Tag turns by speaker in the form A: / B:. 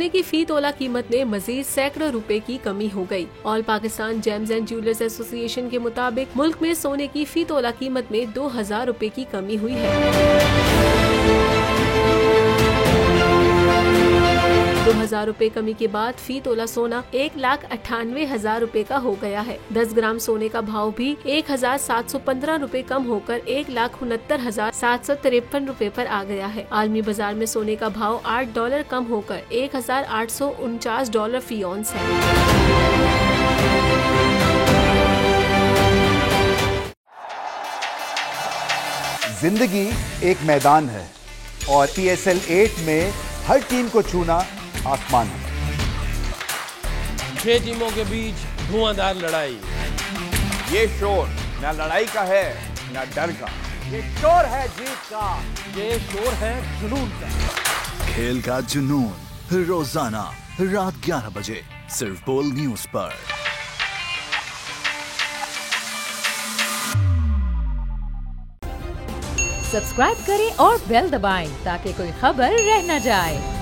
A: सोने की फी तोला कीमत में मजीद सैकड़ों रुपए की कमी हो गई। All Pakistan James and jewellers association के मुताबिक मुल्क में सोने की फी तोला कीमत में 2000 रुपए की कमी हुई है। 2000 रुपए कमी के बाद फी तोला सोना 1,98,000 रुपए का हो गया है। 10 ग्राम सोने का भाव भी 1,715 रुपए कम होकर 1,69,753 रुपए पर आ गया है। आलमी बाजार में सोने का भाव $8 कम होकर $1,849 फी औंस है।
B: जिंदगी एक मैदान है और PSL 8 में हर टीम को छूना आसमान है।
C: 6 टीमों के बीच धुआंधार लड़ाई।
D: ये शोर न लड़ाई का है न डर का, ये शोर है जीत का,
C: ये शोर है जुनून का।
E: खेल का जुनून रोजाना रात 11 बजे सिर्फ बोल न्यूज पर।
F: सब्सक्राइब करें और बेल दबाएं ताकि कोई खबर रह न जाए।